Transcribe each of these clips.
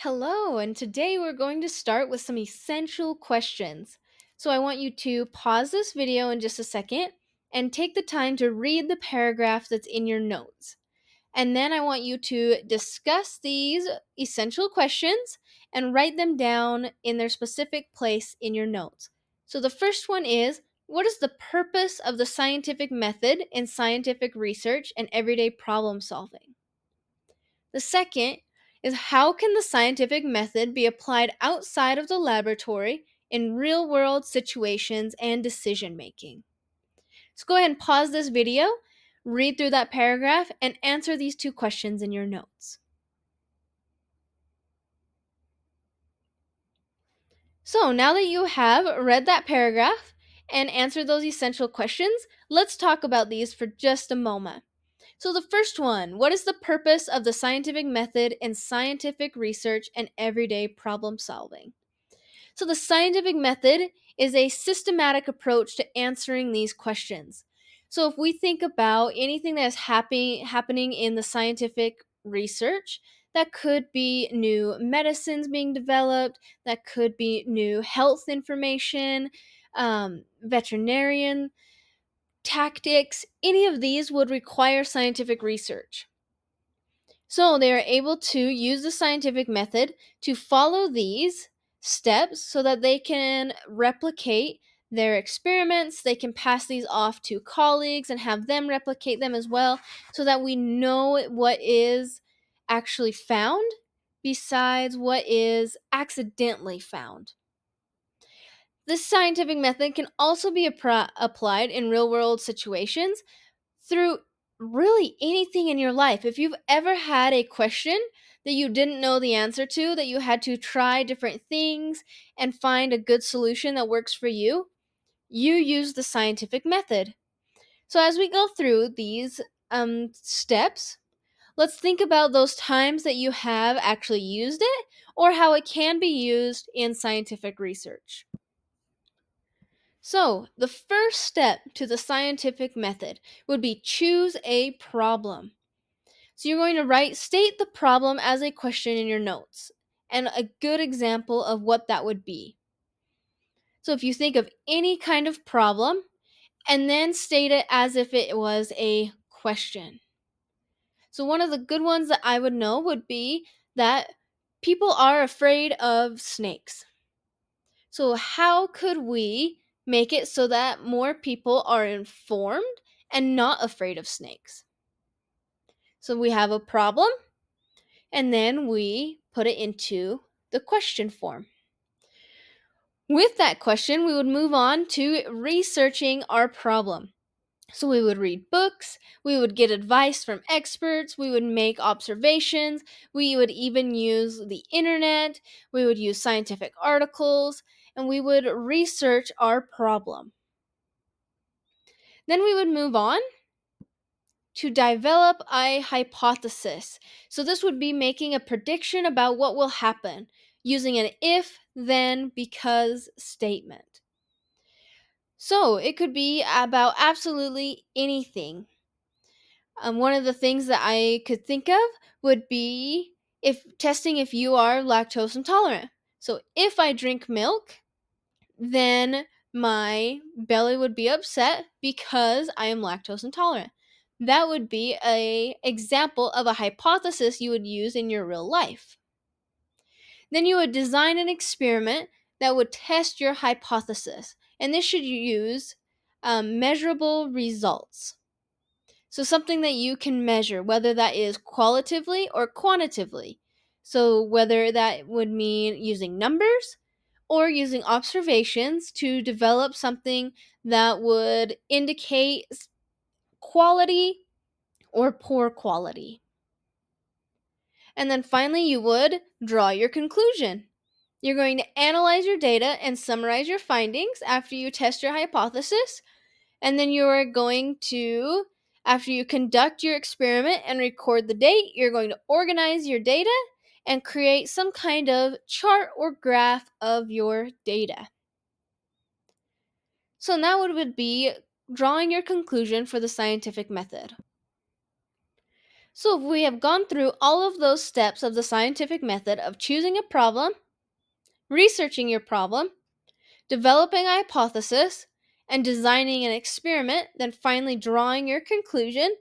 Hello, and today we're going to start with some essential questions. So I want you to pause this video in just a second and take the time to read the paragraph that's in your notes. And then I want you to discuss these essential questions and write them down in their specific place in your notes. So the first one is, what is the purpose of the scientific method in scientific research and everyday problem solving? The second is, how can the scientific method be applied outside of the laboratory in real world situations and decision making? So go ahead and pause this video, read through that paragraph, and answer these two questions in your notes. So now that you have read that paragraph and answered those essential questions, let's talk about these for just a moment. So, the first one, what is the purpose of the scientific method in scientific research and everyday problem solving? So, the scientific method is a systematic approach to answering these questions. So, if we think about anything that is happening in the scientific research, that could be new medicines being developed, that could be new health information, veterinarian tactics, any of these would require scientific research. So they are able to use the scientific method to follow these steps so that they can replicate their experiments. They can pass these off to colleagues and have them replicate them as well so that we know what is actually found besides what is accidentally found. This scientific method can also be applied in real world situations through really anything in your life. If you've ever had a question that you didn't know the answer to, that you had to try different things and find a good solution that works for you, you use the scientific method. So, as we go through these steps, let's think about those times that you have actually used it or how it can be used in scientific research. So, the first step to the scientific method would be choose a problem. So you're going to state the problem as a question in your notes and a good example of what that would be. So if you think of any kind of problem and then state it as if it was a question. So one of the good ones that I would know would be that people are afraid of snakes. So how could we make it so that more people are informed and not afraid of snakes? So we have a problem and then we put it into the question form. With that question, we would move on to researching our problem. So we would read books, we would get advice from experts, we would make observations, we would even use the internet, we would use scientific articles, and we would research our problem. Then we would move on to develop a hypothesis. So, this would be making a prediction about what will happen using an if, then, because statement. So, it could be about absolutely anything. One of the things that I could think of would be if testing if you are lactose intolerant. So, if I drink milk, then my belly would be upset because I am lactose intolerant. That would be a example of a hypothesis you would use in your real life. Then you would design an experiment that would test your hypothesis, and this should use measurable results. So something that you can measure, whether that is qualitatively or quantitatively. So whether that would mean using numbers or using observations to develop something that would indicate quality or poor quality. And then finally, you would draw your conclusion. You're going to analyze your data and summarize your findings after you test your hypothesis. And then you are going to, after you conduct your experiment and record the date, you're going to organize your data and create some kind of chart or graph of your data. So now it would be drawing your conclusion for the scientific method. So, if we have gone through all of those steps of the scientific method of choosing a problem, researching your problem, developing a hypothesis, and designing an experiment, then finally drawing your conclusion,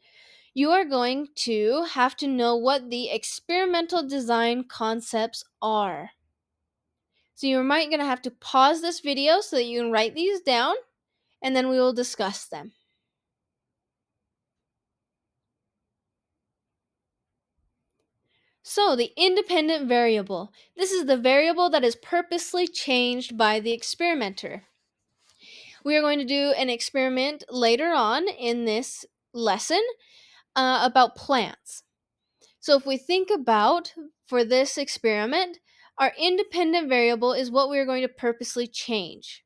you are going to have to know what the experimental design concepts are. So you might going to have to pause this video so that you can write these down, and then we will discuss them. So the independent variable. This is the variable that is purposely changed by the experimenter. We are going to do an experiment later on in this lesson about plants. So if we think about, for this experiment, our independent variable is what we are going to purposely change.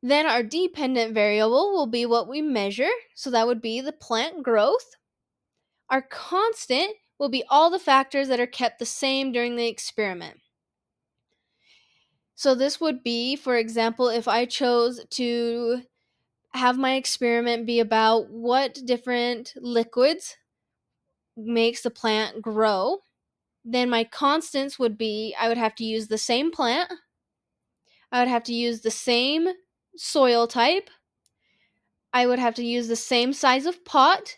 Then our dependent variable will be what we measure, so that would be the plant growth. Our constant will be all the factors that are kept the same during the experiment. So this would be, for example, if I chose to have my experiment be about what different liquids makes the plant grow, then my constants would be I would have to use the same plant, I would have to use the same soil type, I would have to use the same size of pot,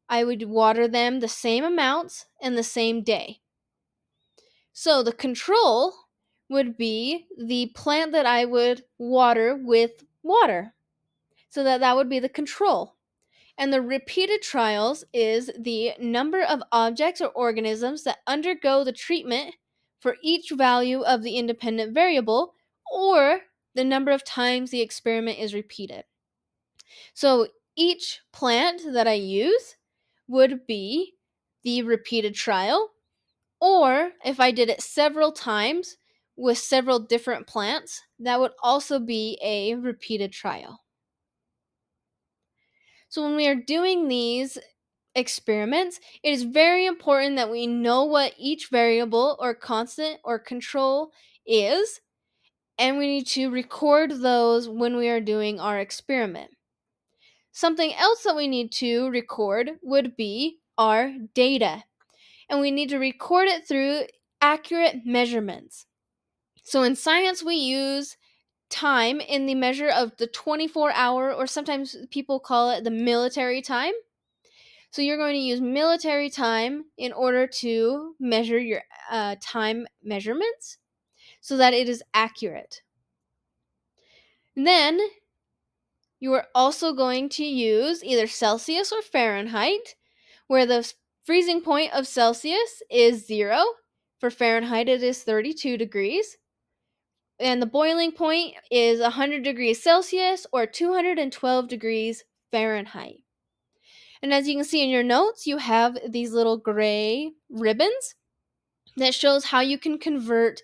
I would water them the same amounts and the same day. So the control would be the plant that I would water with water. So that would be the control. And the repeated trials is the number of objects or organisms that undergo the treatment for each value of the independent variable, or the number of times the experiment is repeated. So each plant that I use would be the repeated trial, or if I did it several times with several different plants, that would also be a repeated trial. So when we are doing these experiments, it is very important that we know what each variable or constant or control is, and we need to record those when we are doing our experiment. Something else that we need to record would be our data, and we need to record it through accurate measurements. So in science, we use time in the measure of the 24-hour, or sometimes people call it the military time. So you're going to use military time in order to measure your time measurements so that it is accurate. And then you are also going to use either Celsius or Fahrenheit, where the freezing point of Celsius is 0. For Fahrenheit, it is 32 degrees. And the boiling point is 100 degrees Celsius or 212 degrees Fahrenheit. And as you can see in your notes, you have these little gray ribbons that shows how you can convert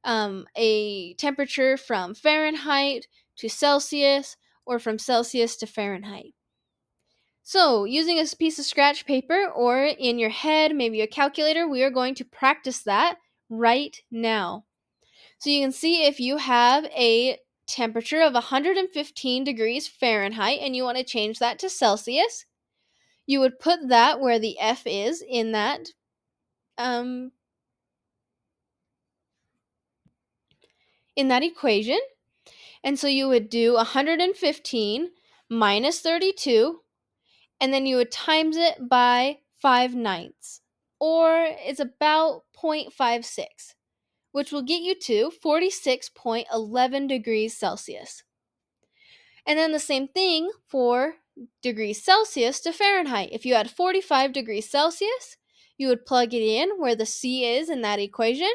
a temperature from Fahrenheit to Celsius or from Celsius to Fahrenheit. So, using a piece of scratch paper or in your head, maybe a calculator, we are going to practice that right now. So you can see if you have a temperature of 115 degrees Fahrenheit and you want to change that to Celsius, you would put that where the F is um, in that equation. And so you would do 115 minus 32, and then you would times it by 5/9, or it's about 0.56, which will get you to 46.11 degrees Celsius. And then the same thing for degrees Celsius to Fahrenheit. If you had 45 degrees Celsius, you would plug it in where the C is in that equation.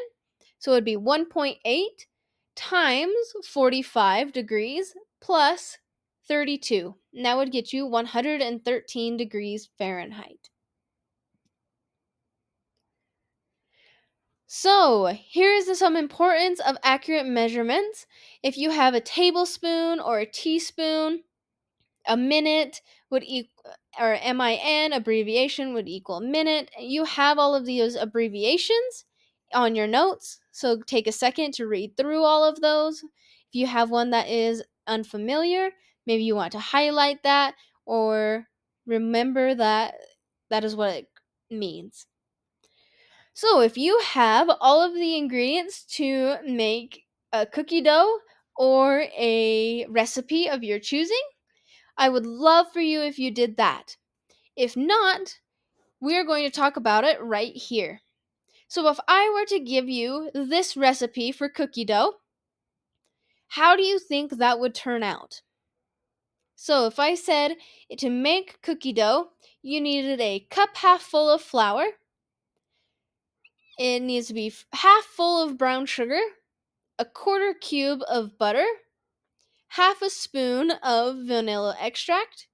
So it would be 1.8 times 45 degrees plus 32. And that would get you 113 degrees Fahrenheit. So, here is some importance of accurate measurements. If you have a tablespoon or a teaspoon, a minute would equal, or MIN abbreviation would equal minute. You have all of these abbreviations on your notes, so take a second to read through all of those. If you have one that is unfamiliar, maybe you want to highlight that or remember that That is what it means. So, if you have all of the ingredients to make a cookie dough or a recipe of your choosing, I would love for you if you did that. If not, we are going to talk about it right here. So, if I were to give you this recipe for cookie dough, how do you think that would turn out? So, if I said to make cookie dough, you needed a cup half full of flour, it needs to be half full of brown sugar, a quarter cube of butter, half a spoon of vanilla extract,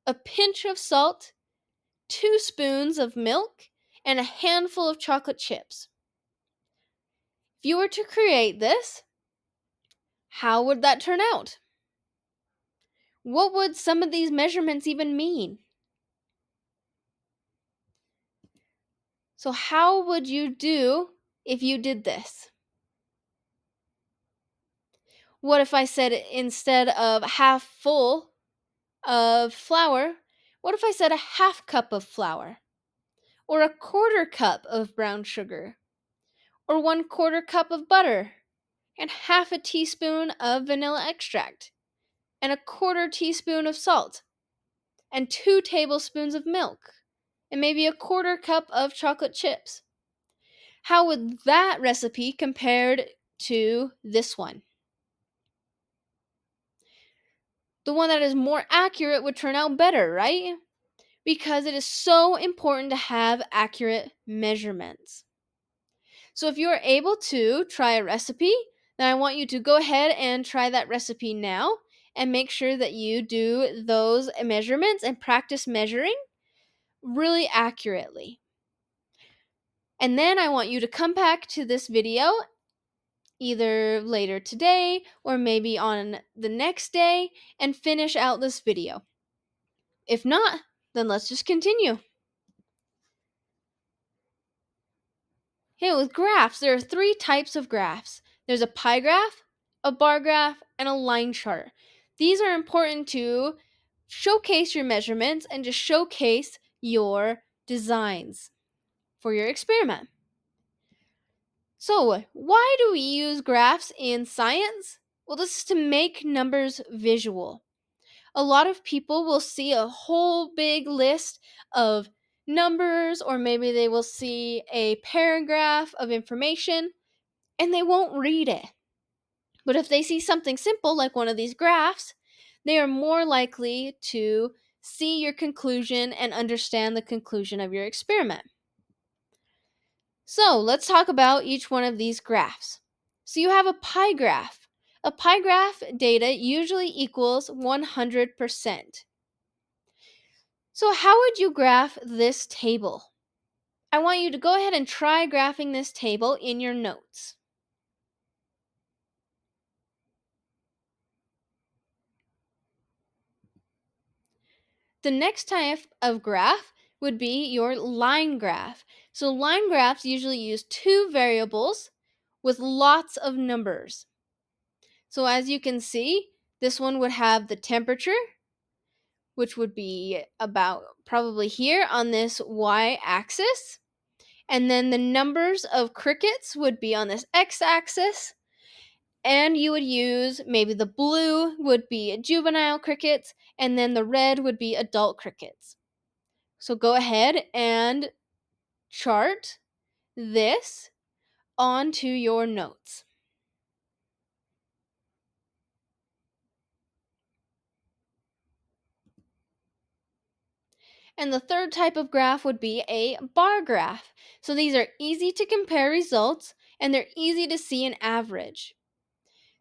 a pinch of salt, 2 spoons of milk, and a handful of chocolate chips. If you were to create this, how would that turn out? What would some of these measurements even mean? So, how would you do if you did this? What if I said instead of half full of flour, what if I said a half cup of flour? Or a quarter cup of brown sugar? Or 1/4 cup of butter? And half a teaspoon of vanilla extract? And a quarter teaspoon of salt? And 2 tablespoons of milk? And maybe a quarter cup of chocolate chips? How would that recipe compared to this one? The one that is more accurate would turn out better, right? Because it is so important to have accurate measurements. So if you are able to try a recipe, then I want you to go ahead and try that recipe now and make sure that you do those measurements and practice measuring really accurately. And then I want you to come back to this video either later today or maybe on the next day and finish out this video. If not, then let's just continue. Hey, with graphs, there are 3 types of graphs. There's a pie graph, a bar graph, and a line chart. These are important to showcase your measurements and to showcase your designs for your experiment. So, why do we use graphs in science? Well, this is to make numbers visual. A lot of people will see a whole big list of numbers, or maybe they will see a paragraph of information and they won't read it. But if they see something simple like one of these graphs, they are more likely to see your conclusion and understand the conclusion of your experiment. So let's talk about each one of these graphs. So you have a pie graph. A pie graph data usually equals 100%. So how would you graph this table? I want you to go ahead and try graphing this table in your notes. The next type of graph would be your line graph. So line graphs usually use 2 variables with lots of numbers. So as you can see, this one would have the temperature, which would be about probably here on this y-axis. And then the numbers of crickets would be on this x-axis. And you would use maybe the blue would be juvenile crickets, and then the red would be adult crickets. So go ahead and chart this onto your notes. And the third type of graph would be a bar graph. So these are easy to compare results and they're easy to see an average.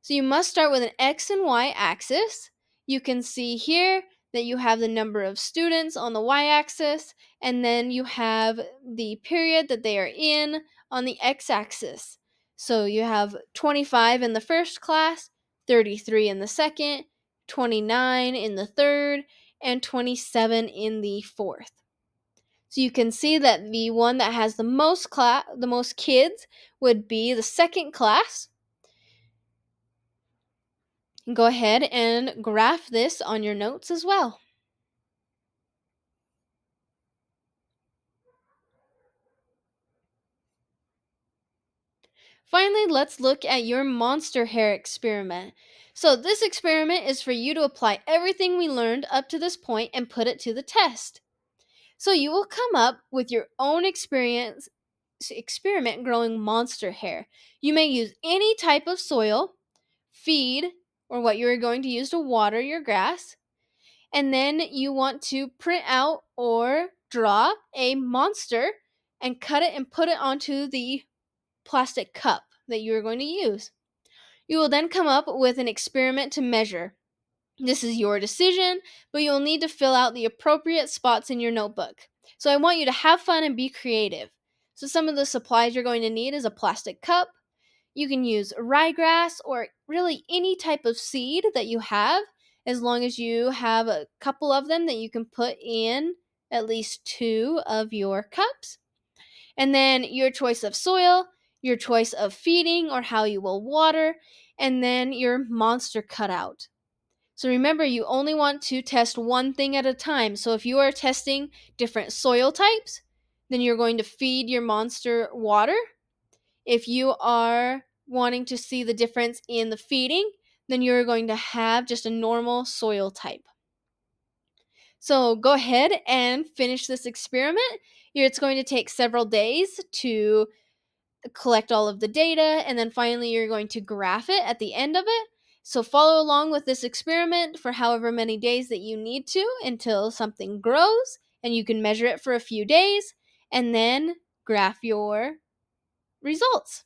So you must start with an X and Y axis. You can see here that you have the number of students on the Y axis, and then you have the period that they are in on the X axis. So you have 25 in the first class, 33 in the second, 29 in the third, and 27 in the fourth. So you can see that the one that has the most kids would be the second class. Go ahead and graph this on your notes as well. Finally, let's look at your monster hair experiment. So, this experiment is for you to apply everything we learned up to this point and put it to the test. So, you will come up with your own experiment growing monster hair. You may use any type of soil, feed, or what you are going to use to water your grass. And then you want to print out or draw a monster and cut it and put it onto the plastic cup that you are going to use. You will then come up with an experiment to measure. This is your decision, but you'll need to fill out the appropriate spots in your notebook. So I want you to have fun and be creative. So some of the supplies you're going to need is a plastic cup. You can use ryegrass or really any type of seed that you have, as long as you have a couple of them that you can put in at least 2 of your cups. And then your choice of soil, your choice of feeding or how you will water, and then your monster cutout. So remember, you only want to test one thing at a time. So if you are testing different soil types, then you're going to feed your monster water. If you are wanting to see the difference in the feeding, then you're going to have just a normal soil type. So go ahead and finish this experiment. It's going to take several days to collect all of the data, and then finally you're going to graph it at the end of it. So follow along with this experiment for however many days that you need to until something grows, and you can measure it for a few days and then graph your results.